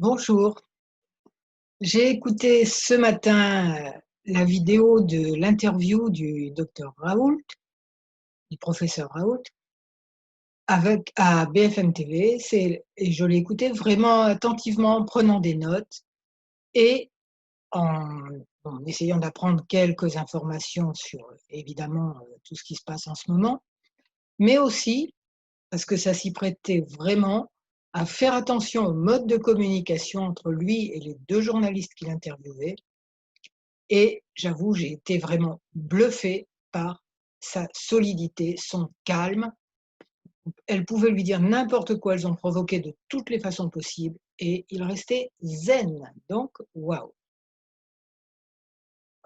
Bonjour, j'ai écouté ce matin la vidéo de l'interview du docteur Raoult, du professeur Raoult, avec à BFM TV. Et je l'ai écouté vraiment attentivement en prenant des notes et en, en essayant d'apprendre quelques informations sur évidemment tout ce qui se passe en ce moment, mais aussi parce que ça s'y prêtait vraiment à faire attention au mode de communication entre lui et les deux journalistes qu'il interviewait. Et j'avoue, j'ai été vraiment bluffée par sa solidité, son calme. Elles pouvaient lui dire n'importe quoi, elles ont provoqué de toutes les façons possibles et il restait zen. Donc, waouh!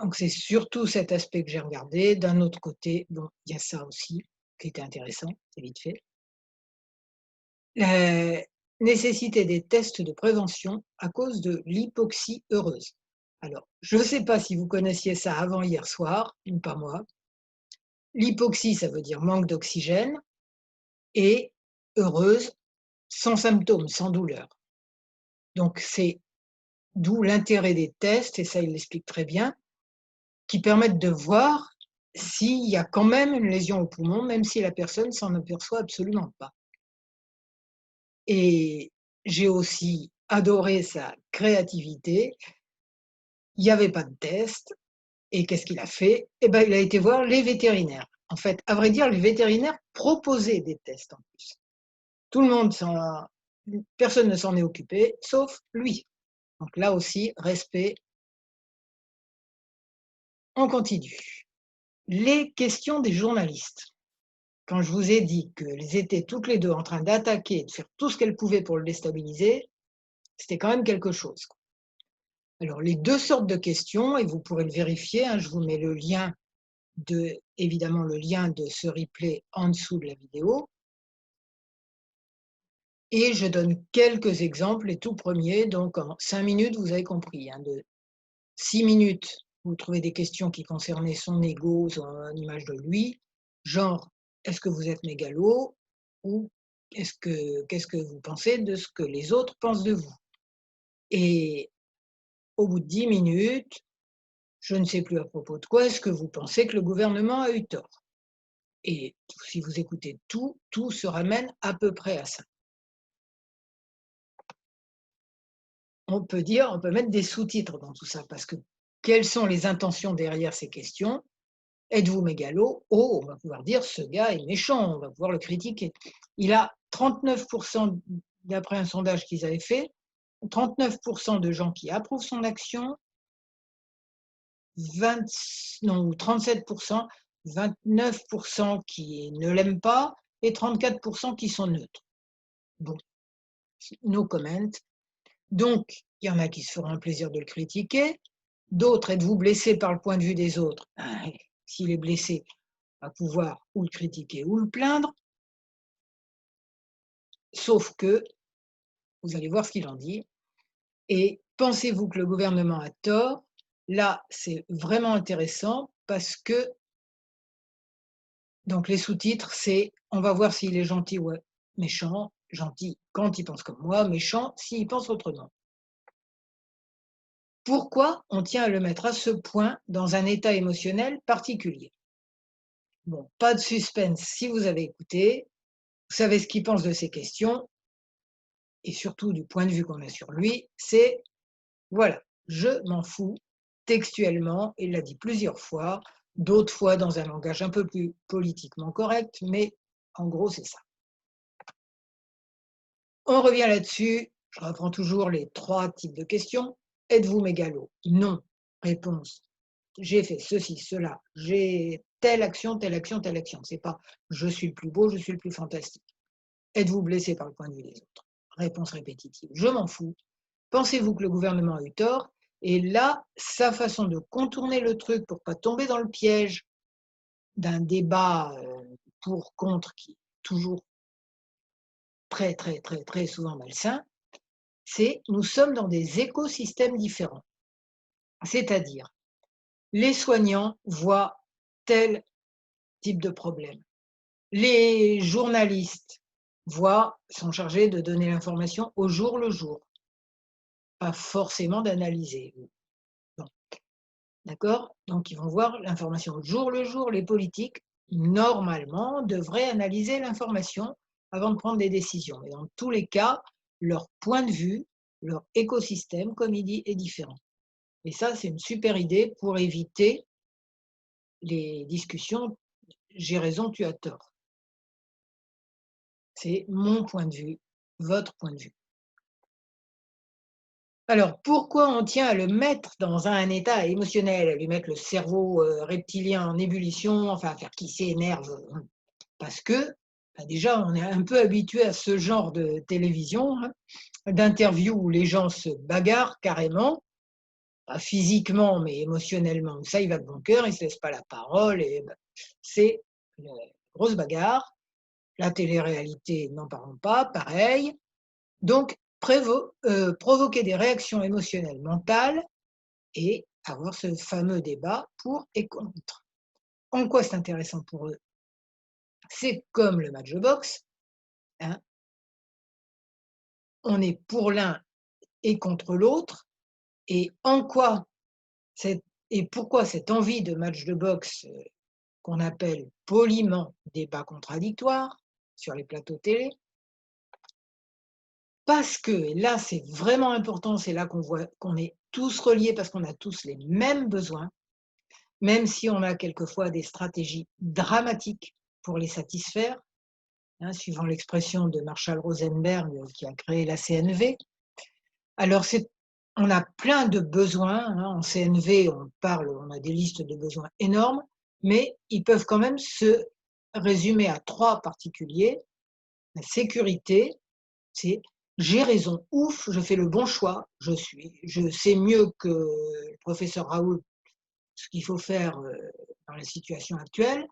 Donc c'est surtout cet aspect que j'ai regardé. D'un autre côté, bon, il y a ça aussi qui était intéressant, c'est vite fait. La nécessité des tests de prévention à cause de l'hypoxie heureuse. Alors, je ne sais pas si vous connaissiez ça avant hier soir, ou pas moi. L'hypoxie, ça veut dire manque d'oxygène et heureuse, sans symptômes, sans douleur. Donc c'est d'où l'intérêt des tests, et ça il l'explique très bien, qui permettent de voir s'il y a quand même une lésion au poumon, même si la personne s'en aperçoit absolument pas. Et j'ai aussi adoré sa créativité. Il n'y avait pas de test, et qu'est-ce qu'il a fait? Eh ben, il a été voir les vétérinaires. En fait, à vrai dire, les vétérinaires proposaient des tests en plus. Tout le monde s'en Personne ne s'en est occupé, sauf lui. Donc là aussi, respect, on continue. Les questions des journalistes. Quand je vous ai dit qu'elles étaient toutes les deux en train d'attaquer, de faire tout ce qu'elles pouvaient pour le déstabiliser, c'était quand même quelque chose. Alors, les deux sortes de questions, et vous pourrez le vérifier, hein, je vous mets le lien évidemment, le lien de ce replay en dessous de la vidéo. Et je donne quelques exemples. Les tout premiers, donc en 5 minutes, vous avez compris, hein, de 6 minutes, vous trouvez des questions qui concernaient son ego, son image de lui, genre: «Est-ce que vous êtes mégalo?» ou «Qu'est-ce que vous pensez de ce que les autres pensent de vous?» Et au bout de 10 minutes, je ne sais plus à propos de quoi, est-ce que vous pensez que le gouvernement a eu tort? Et si vous écoutez tout se ramène à peu près à ça. On peut mettre des sous-titres dans tout ça parce que quelles sont les intentions derrière ces questions? Êtes-vous mégalo? Oh, on va pouvoir dire: «Ce gars est méchant», on va pouvoir le critiquer. Il a 39, d'après un sondage qu'ils avaient fait, 39 de gens qui approuvent son action, 20 non, ou 37, 29 qui ne l'aiment pas et 34 qui sont neutres. Bon, no comment. Donc il y en a qui se feront un plaisir de le critiquer, d'autres: «Êtes-vous blessé par le point de vue des autres?» Ben, s'il est blessé, va pouvoir ou le critiquer ou le plaindre. Sauf que, vous allez voir ce qu'il en dit. Et pensez-vous que le gouvernement a tort? Là, c'est vraiment intéressant parce que, donc les sous-titres, c'est: on va voir s'il est gentil ou méchant. Gentil quand il pense comme moi, méchant s'il pense autrement. Pourquoi on tient à le mettre à ce point dans un état émotionnel particulier? Bon, pas de suspense si vous avez écouté, vous savez ce qu'il pense de ces questions et surtout du point de vue qu'on a sur lui, c'est: voilà, je m'en fous, textuellement, il l'a dit plusieurs fois, d'autres fois dans un langage un peu plus politiquement correct, mais en gros, c'est ça. On revient là-dessus, je reprends toujours les 3 types de questions. Êtes-vous mégalo? Non. Réponse: j'ai fait ceci, cela, j'ai telle action, telle action, telle action. C'est pas: je suis le plus beau, je suis le plus fantastique. Êtes-vous blessé par le point de vue des autres? Réponse répétitive: je m'en fous. Pensez-vous que le gouvernement a eu tort? Et là, sa façon de contourner le truc pour pas tomber dans le piège d'un débat pour contre qui est toujours très, très, très, très souvent malsain, c'est: nous sommes dans des écosystèmes différents. C'est-à-dire, les soignants voient tel type de problème. Les journalistes sont chargés de donner l'information au jour le jour. pas forcément d'analyser. Bon, d'accord? Donc ils vont voir l'information au jour le jour. Les politiques, normalement, devraient analyser l'information avant de prendre des décisions. Et dans tous les cas, leur point de vue, leur écosystème, comme il dit, est différent. Et ça, c'est une super idée pour éviter les discussions «j'ai raison, tu as tort». C'est mon point de vue, votre point de vue. Alors, pourquoi on tient à le mettre dans un état émotionnel, à lui mettre le cerveau, reptilien en ébullition, enfin, à faire qu'il s'énerve? Parce que, bah, déjà, on est un peu habitué à ce genre de télévision, hein, d'interviews où les gens se bagarrent carrément, pas physiquement, mais émotionnellement. Ça, il va de bon cœur, il ne se laisse pas la parole et bah, c'est une grosse bagarre. La télé-réalité, n'en parlons pas, pareil. Donc, provoquer des réactions émotionnelles mentales et avoir ce fameux débat pour et contre. En quoi c'est intéressant pour eux? C'est comme le match de boxe, hein, on est pour l'un et contre l'autre et en quoi cette et pourquoi cette envie de match de boxe, qu'on appelle poliment débat contradictoire sur les plateaux télé, parce que et là c'est vraiment important, c'est là qu'on voit qu'on est tous reliés parce qu'on a tous les mêmes besoins. Même si on a quelquefois des stratégies dramatiques pour les satisfaire, hein, suivant l'expression de Marshall Rosenberg, qui a créé la CNV. Alors on a plein de besoins, hein, en CNV, on a des listes de besoins énormes, mais ils peuvent quand même se résumer à 3 particuliers. La sécurité, c'est: «J'ai raison, ouf, je fais le bon choix, je sais mieux que le professeur Raoult ce qu'il faut faire, dans la situation actuelle.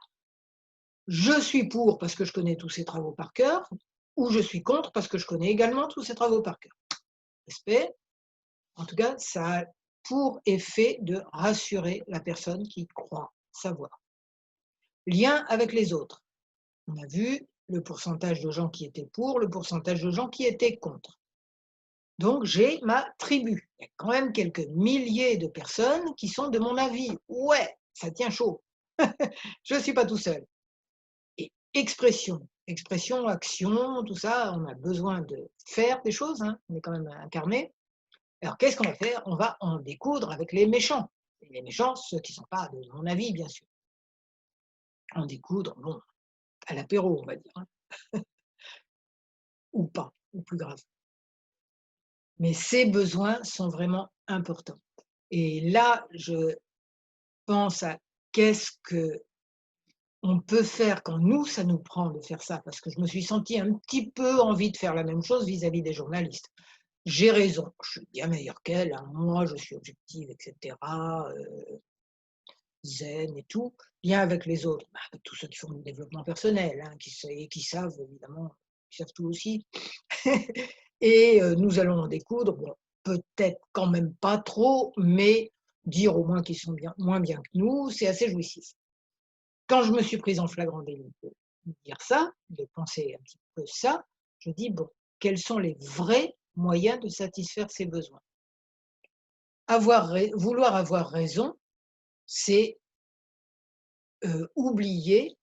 Je suis pour parce que je connais tous ces travaux par cœur, ou je suis contre parce que je connais également tous ces travaux par cœur. Respect. En tout cas, ça a pour effet de rassurer la personne qui croit savoir. Lien avec les autres. On a vu le pourcentage de gens qui étaient pour, le pourcentage de gens qui étaient contre. Donc j'ai ma tribu. Il y a quand même quelques milliers de personnes qui sont de mon avis. Ouais, ça tient chaud. Je ne suis pas tout seul. Et expression, action, tout ça, on a besoin de faire des choses, hein, on est quand même incarné. Alors qu'est-ce qu'on va faire? On va en découdre avec les méchants. Et les méchants, ceux qui ne sont pas de mon avis, bien sûr. En découdre, bon, à l'apéro, on va dire, hein, ou pas, ou plus grave. Mais ces besoins sont vraiment importants. Et là, je pense à qu'est-ce que on peut faire quand nous, ça nous prend de faire ça, parce que je me suis sentie un petit peu envie de faire la même chose vis-à-vis des journalistes. J'ai raison, je suis bien meilleure qu'elle, hein, moi je suis objective et cetera, zen et tout. Bien avec les autres, bah, avec tous ceux qui font du développement personnel, hein, qui savent évidemment, qui savent tout aussi. Et nous allons en découdre, bon, peut-être quand même pas trop, mais dire au moins qu'ils sont bien moins bien que nous, c'est assez jouissif. Quand je me suis prise en flagrant délit de dire ça, de penser un petit peu ça, je dis: «Bon, quels sont les vrais moyens de satisfaire ces besoins?» Vouloir avoir raison, c'est, oublier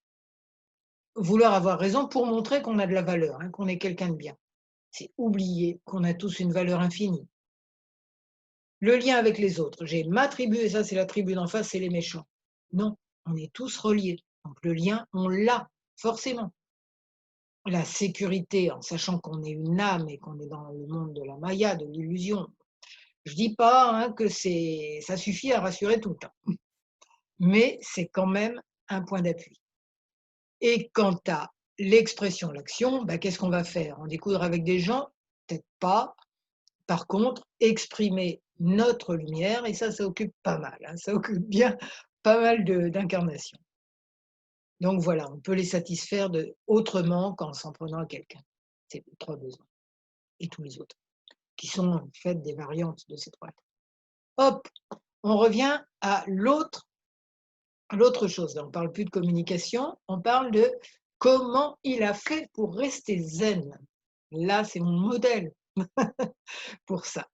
vouloir avoir raison pour montrer qu'on a de la valeur, hein, qu'on est quelqu'un de bien. C'est oublier qu'on a tous une valeur infinie. Le lien avec les autres, j'ai ma tribu et ça c'est la tribu d'en face, c'est les méchants. Non, on est tous reliés. Donc le lien, on l'a, forcément. La sécurité, en sachant qu'on est une âme et qu'on est dans le monde de la maya, de l'illusion. Je dis pas, hein, que ça suffit à rassurer tout le temps, mais c'est quand même un point d'appui. Et quant à l'expression, l'action, bah, qu'est-ce qu'on va faire? En découdre avec des gens? Peut-être pas. Par contre, exprimer notre lumière et ça occupe pas mal, hein, ça occupe bien pas mal d'incarnations. Donc voilà, on peut les satisfaire autrement qu'en s'en prenant à quelqu'un. C'est les 3 besoins et tous les autres, qui sont en fait des variantes de ces 3. Hop, on revient à l'autre chose. Là, on ne parle plus de communication, on parle de comment il a fait pour rester zen. Là, c'est mon modèle pour ça.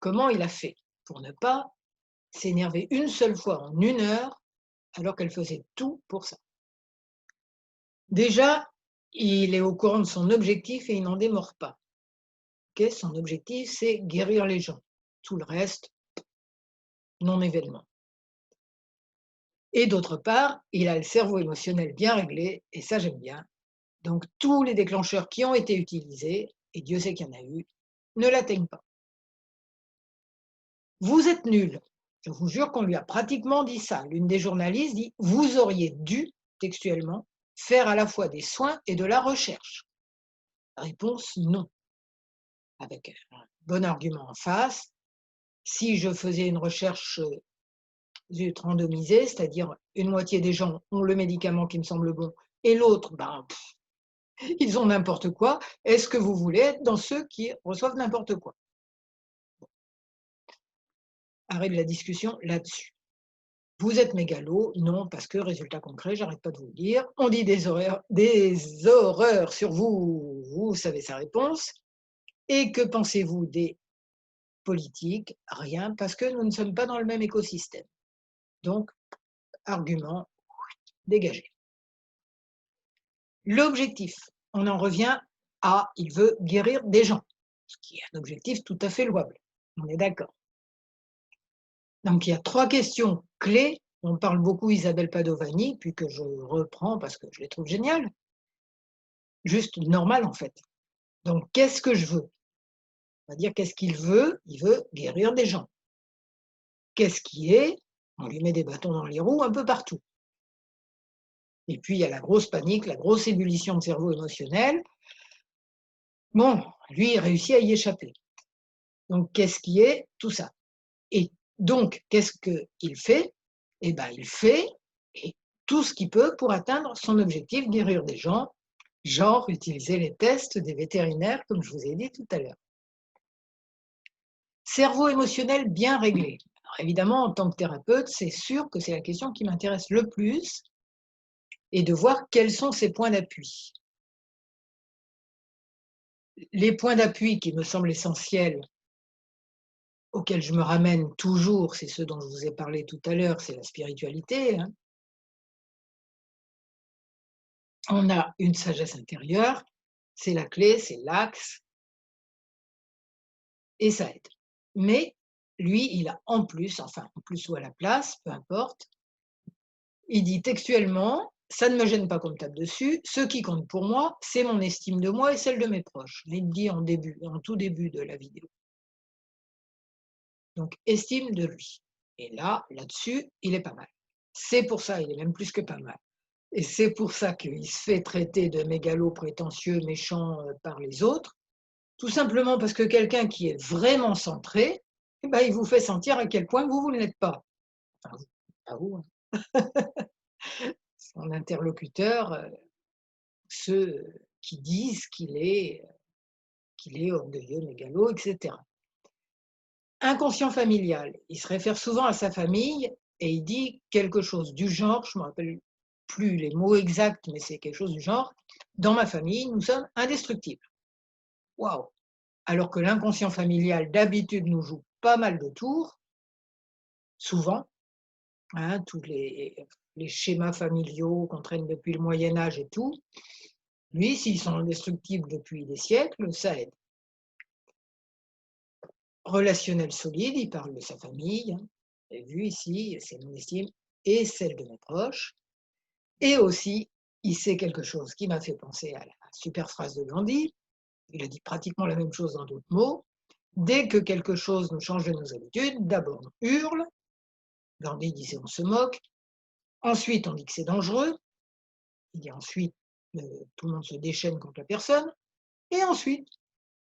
comment il a fait pour ne pas s'énerver une seule fois en 1 heure, alors qu'elle faisait tout pour ça. Déjà, il est au courant de son objectif et il n'en démord pas. Ok, son objectif, c'est guérir les gens. Tout le reste, non-événement. Et d'autre part, il a le cerveau émotionnel bien réglé, et ça j'aime bien. Donc tous les déclencheurs qui ont été utilisés, et Dieu sait qu'il y en a eu, ne l'atteignent pas. Vous êtes nul. Je vous jure qu'on lui a pratiquement dit ça. L'une des journalistes dit: vous auriez dû, textuellement, faire à la fois des soins et de la recherche. Réponse: non. Avec un bon argument en face. Si je faisais une recherche randomisée, c'est-à-dire une moitié des gens ont le médicament qui me semble bon et l'autre, ben, ils ont n'importe quoi, est-ce que vous voulez être dans ceux qui reçoivent n'importe quoi? Arrêt de la discussion là-dessus. Vous êtes mégalo? Non, parce que résultat concret, j'arrête pas de vous le dire, on dit des horreurs sur vous, vous savez sa réponse. Et que pensez-vous des politiques? Rien, parce que nous ne sommes pas dans le même écosystème. Donc, argument dégagé. L'objectif, on en revient à il veut guérir des gens, ce qui est un objectif tout à fait louable. On est d'accord. Donc il y a 3 questions clés dont parle beaucoup Isabelle Padovani, puis que je reprends parce que je les trouve géniales. Juste normal en fait. Donc qu'est-ce que je veux? On va dire qu'est-ce qu'il veut? Il veut guérir des gens. Qu'est-ce qui est? On lui met des bâtons dans les roues un peu partout. Et puis il y a la grosse panique, la grosse ébullition de cerveau émotionnel. Bon, lui, il réussit à y échapper. Donc qu'est-ce qui est? Tout ça. Et donc, qu'est-ce qu'il fait? Eh bien, il fait et tout ce qu'il peut pour atteindre son objectif, guérir des gens, genre utiliser les tests des vétérinaires, comme je vous ai dit tout à l'heure. Cerveau émotionnel bien réglé. Alors évidemment, en tant que thérapeute, c'est sûr que c'est la question qui m'intéresse le plus et de voir quels sont ses points d'appui. Les points d'appui qui me semblent essentiels, auxquels je me ramène toujours, c'est ceux dont je vous ai parlé tout à l'heure, c'est la spiritualité, hein. On a une sagesse intérieure, c'est la clé, c'est l'axe et ça aide. Mais lui, il a en plus, enfin en plus ou à la place, peu importe, il dit textuellement: «Ça ne me gêne pas qu'on me tape dessus, ce qui compte pour moi, c'est mon estime de moi et celle de mes proches». Il dit en tout début de la vidéo. Donc estime de lui. Et là-dessus, il est pas mal. C'est pour ça, il est même plus que pas mal. Et c'est pour ça qu'il se fait traiter de mégalo, prétentieux, méchant, par les autres. Tout simplement parce que quelqu'un qui est vraiment centré, eh ben, il vous fait sentir à quel point vous, vous ne l'êtes pas. Enfin, pas vous, hein. Son interlocuteur, ceux qui disent qu'il est orgueilleux, mégalo, etc. Inconscient familial, il se réfère souvent à sa famille et il dit quelque chose du genre, je ne me rappelle plus les mots exacts, mais c'est quelque chose du genre: «Dans ma famille, nous sommes indestructibles». Waouh! Alors que l'inconscient familial, d'habitude, nous joue pas mal de tours, souvent, hein, tous les schémas familiaux qu'on traîne depuis le Moyen Âge et tout. Lui, s'ils sont indestructibles depuis des siècles, ça aide. Relationnel solide, il parle de sa famille, hein. Vous avez vu ici, c'est mon estime et celle de mes proches. Et aussi, il sait quelque chose qui m'a fait penser à la super phrase de Gandhi. Il a dit pratiquement la même chose dans d'autres mots. Dès que quelque chose nous change de nos habitudes, d'abord on hurle. Gandhi disait on se moque. Ensuite, on dit que c'est dangereux. Il dit ensuite, tout le monde se déchaîne contre la personne. Et ensuite,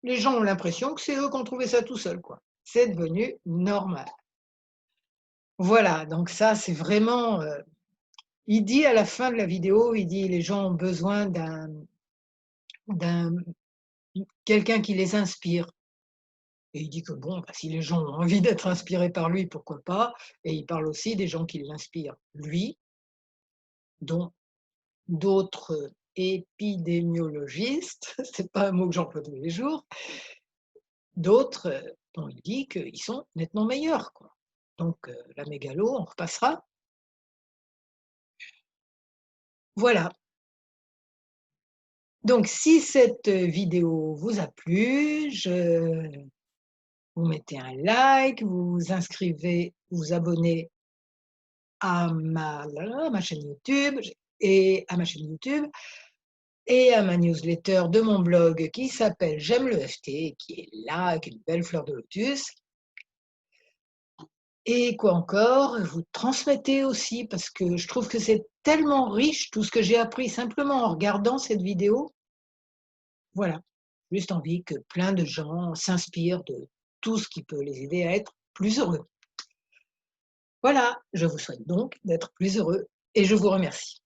les gens ont l'impression que c'est eux qui ont trouvé ça tout seuls, quoi. C'est devenu normal. Voilà, donc ça, c'est vraiment. Il dit à la fin de la vidéo, il dit les gens ont besoin d'un quelqu'un qui les inspire. Et il dit que bon, bah, si les gens ont envie d'être inspirés par lui, pourquoi pas. Et il parle aussi des gens qui l'inspirent, lui, dont d'autres épidémiologistes, c'est pas un mot que j'emploie tous les jours, d'autres, dont il dit qu'ils sont nettement meilleurs, quoi. Donc la mégalo, on repassera. Voilà. Donc si cette vidéo vous a plu, vous mettez un like, vous vous inscrivez, vous vous abonnez à ma chaîne YouTube et à ma chaîne YouTube et à ma newsletter de mon blog qui s'appelle J'aime le FT, qui est là avec une belle fleur de lotus. Et quoi encore? Vous transmettez aussi parce que je trouve que c'est tellement riche tout ce que j'ai appris simplement en regardant cette vidéo. Voilà, juste envie que plein de gens s'inspirent de tout ce qui peut les aider à être plus heureux. Voilà, je vous souhaite donc d'être plus heureux et je vous remercie.